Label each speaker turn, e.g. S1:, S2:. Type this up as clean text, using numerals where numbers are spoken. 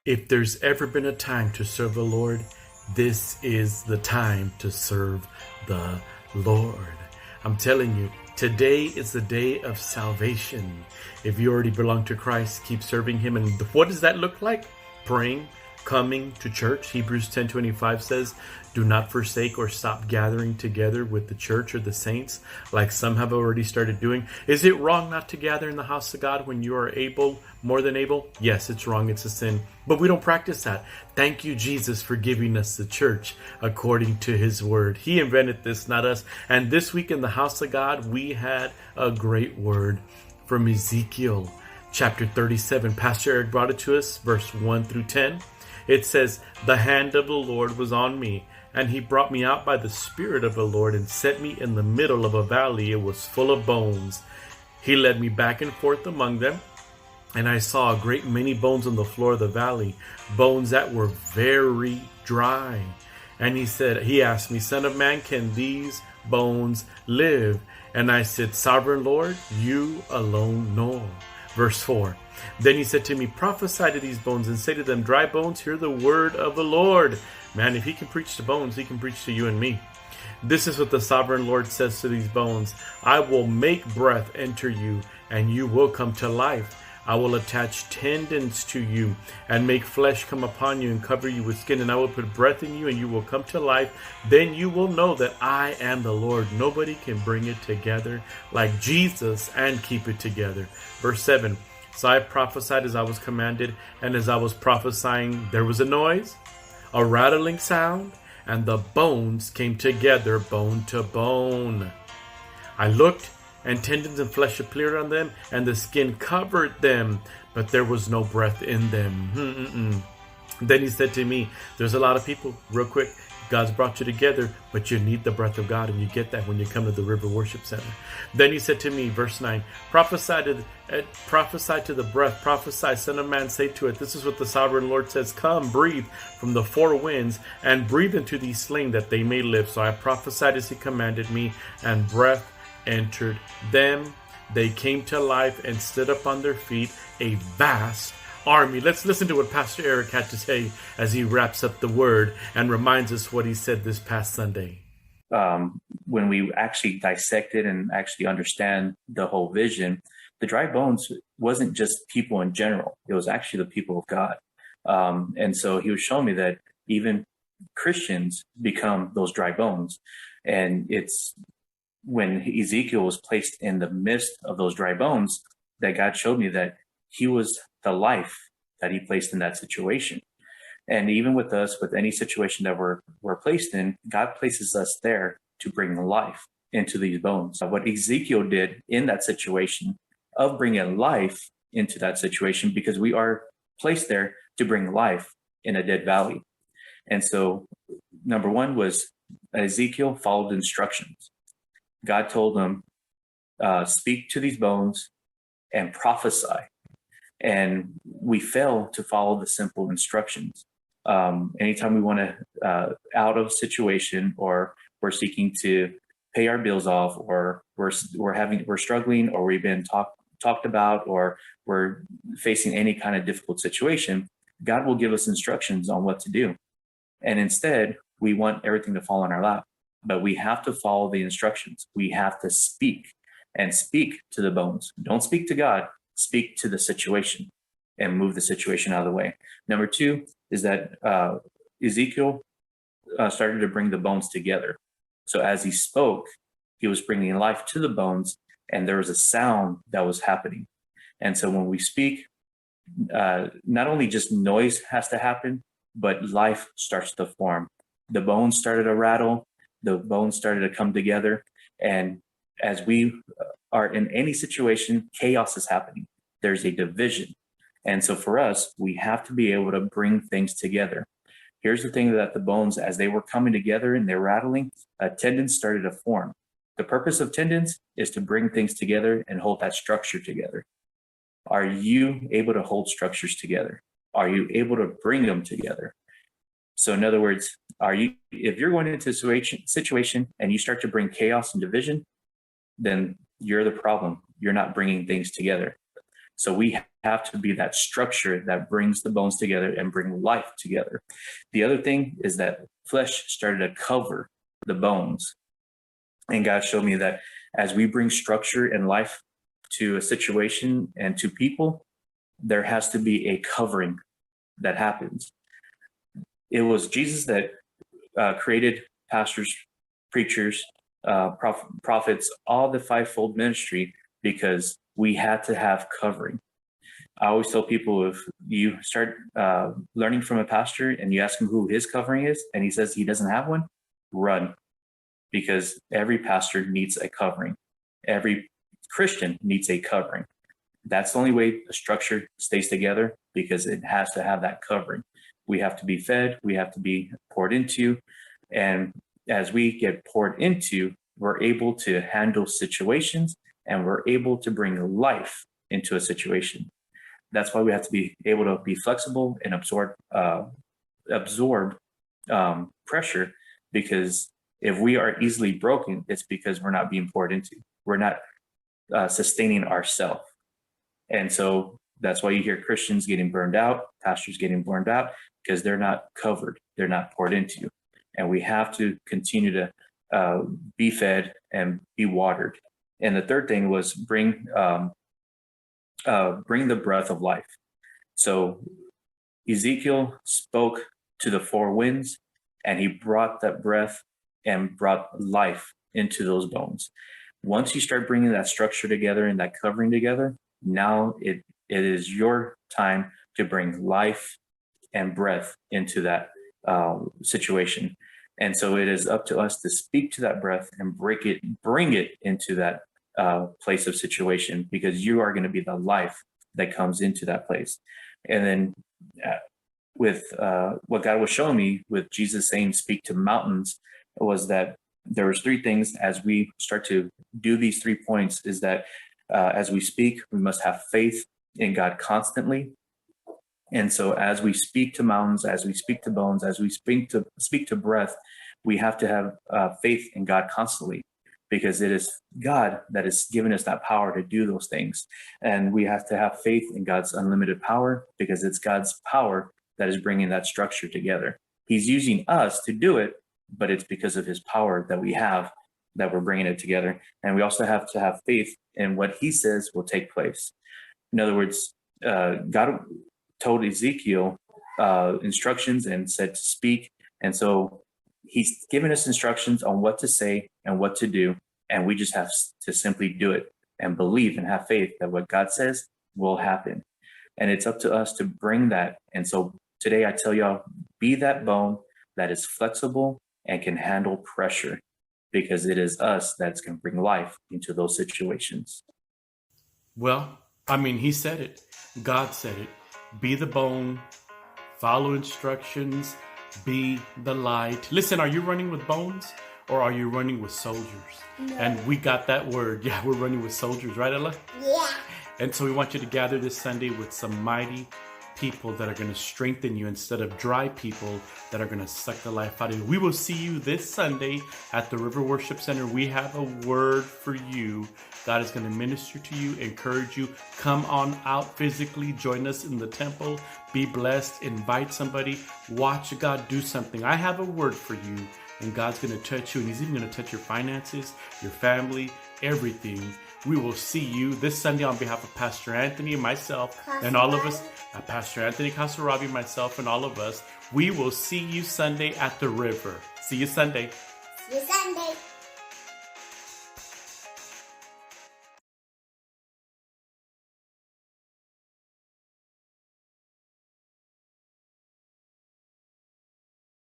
S1: If there's ever been a time to serve the Lord, this is the time to serve the Lord. I'm telling you, today is the day of salvation. If you already belong to Christ, keep serving Him. And what does that look like? Praying, coming to church. Hebrews 10:25 says, do not forsake or stop gathering together with the church or the saints, like some have already started doing. Is it wrong not to gather in the house of God when you are able, more than able? Yes, it's wrong. It's a sin. But we don't practice that. Thank you, Jesus, for giving us the church according to His word. He invented this, not us. And this week in the house of God, we had a great word from Ezekiel chapter 37. Pastor Eric brought it to us, verse 1 through 10. It says, the hand of the Lord was on me, and He brought me out by the Spirit of the Lord and set me in the middle of a valley. It was full of bones. He led me back and forth among them, and I saw a great many bones on the floor of the valley, bones that were very dry. And he asked me, Son of man, can these bones live? And I said, Sovereign Lord, you alone know. Verse 4. Then He said to me, prophesy to these bones and say to them, dry bones, hear the word of the Lord. Man, if He can preach to bones, He can preach to you and me. This is what the sovereign Lord says to these bones. I will make breath enter you, and you will come to life. I will attach tendons to you and make flesh come upon you and cover you with skin, and I will put breath in you and you will come to life. Then you will know that I am the Lord. Nobody can bring it together like Jesus and keep it together. Verse 7. So I prophesied as I was commanded, and as I was prophesying, there was a noise, a rattling sound, and the bones came together, bone to bone. I looked, and tendons and flesh appeared on them, and the skin covered them, but there was no breath in them. Then He said to me, there's a lot of people, real quick, God's brought you together, but you need the breath of God, and you get that when you come to the River Worship Center. Then He said to me, verse 9, prophesy to the breath, prophesy, son of man, say to it, this is what the sovereign Lord says, come, breathe from the four winds, and breathe into these slain that they may live. So I prophesied as He commanded me, and breath entered them. They came to life and stood up on their feet, a vast army. Let's listen to what Pastor Eric had to say as he wraps up the word and reminds us what he said this past Sunday.
S2: When we actually dissect it and actually understand the whole vision, the dry bones wasn't just people in general. It was actually the people of God. And so He was showing me that even Christians become those dry bones. And it's when Ezekiel was placed in the midst of those dry bones that God showed me that He was the life that He placed in that situation. And even with us, with any situation that we're placed in, God places us there to bring life into these bones. What Ezekiel did in that situation of bringing life into that situation, because we are placed there to bring life in a dead valley. And so number one was Ezekiel followed instructions. God told him, speak to these bones and prophesy. And we fail to follow the simple instructions. Anytime we want to out of a situation, or we're seeking to pay our bills off, or we're struggling, or we've been talked about, or we're facing any kind of difficult situation, God will give us instructions on what to do. And instead, we want everything to fall in our lap. But we have to follow the instructions. We have to speak to the bones. Don't speak to God. Speak to the situation and move the situation out of the way. Number two is that Ezekiel started to bring the bones together. So as he spoke, he was bringing life to the bones, and there was a sound that was happening. And so when we speak, not only just noise has to happen, but life starts to form. The bones started to rattle. The bones started to come together. And as we are in any situation, chaos is happening. There's a division. And so for us, we have to be able to bring things together. Here's the thing, that the bones, as they were coming together and they're rattling, tendons started to form. The purpose of tendons is to bring things together and hold that structure together. Are you able to hold structures together? Are you able to bring them together? So in other words, if you're going into a situation and you start to bring chaos and division, then you're the problem. You're not bringing things together. So we have to be that structure that brings the bones together and bring life together. The other thing is that flesh started to cover the bones. And God showed me that as we bring structure and life to a situation and to people, there has to be a covering that happens. It was Jesus that created pastors, preachers, prophets, all the fivefold ministry, because we had to have covering. I always tell people, if you start learning from a pastor and you ask him who his covering is and he says he doesn't have one, run, because every pastor needs a covering. Every Christian needs a covering. That's the only way the structure stays together, because it has to have that covering. We have to be fed, we have to be poured into, and as we get poured into, we're able to handle situations and we're able to bring life into a situation. That's why we have to be able to be flexible and absorb pressure, because if we are easily broken, it's because we're not being poured into. We're not sustaining ourselves. And so that's why you hear Christians getting burned out, pastors getting burned out, because they're not covered, they're not poured into. And we have to continue to be fed and be watered. And the third thing was bring the breath of life. So Ezekiel spoke to the four winds, and he brought that breath and brought life into those bones. Once you start bringing that structure together and that covering together, now it is your time to bring life and breath into that situation. And so it is up to us to speak to that breath and bring it into that place of situation, because you are going to be the life that comes into that place. And then with what God was showing me with Jesus saying, speak to mountains, was that there was three things as we start to do these 3 points, is that as we speak, we must have faith in God constantly. And so as we speak to mountains, as we speak to bones, as we speak to breath, we have to have faith in God constantly, because it is God that is giving us that power to do those things. And we have to have faith in God's unlimited power, because it's God's power that is bringing that structure together. He's using us to do it, but it's because of his power that we have that we're bringing it together. And we also have to have faith in what he says will take place. In other words, God told Ezekiel instructions and said to speak. And so he's given us instructions on what to say and what to do. And we just have to simply do it and believe and have faith that what God says will happen. And it's up to us to bring that. And so today I tell y'all, be that bone that is flexible and can handle pressure, because it is us that's going to bring life into those situations.
S1: Well, I mean, he said it. God said it. Be the bone, follow instructions, be the light. Listen, are you running with bones or are you running with soldiers? No. And we got that word. Yeah, we're running with soldiers, right, Ella?
S3: Yeah.
S1: And so we want you to gather this Sunday with some mighty people that are going to strengthen you, instead of dry people that are going to suck the life out of you. We will see you this Sunday at the River Worship Center. We have a word for you. God is going to minister to you, encourage you. Come on out physically. Join us in the temple. Be blessed. Invite somebody. Watch God do something. I have a word for you, and God's going to touch you, and he's even going to touch your finances, your family, everything. We will see you this Sunday on behalf of Pastor Anthony and myself and all of us, Pastor Anthony Casarabi, myself and all of us. We will see you Sunday at the river. See you Sunday.
S3: See you Sunday.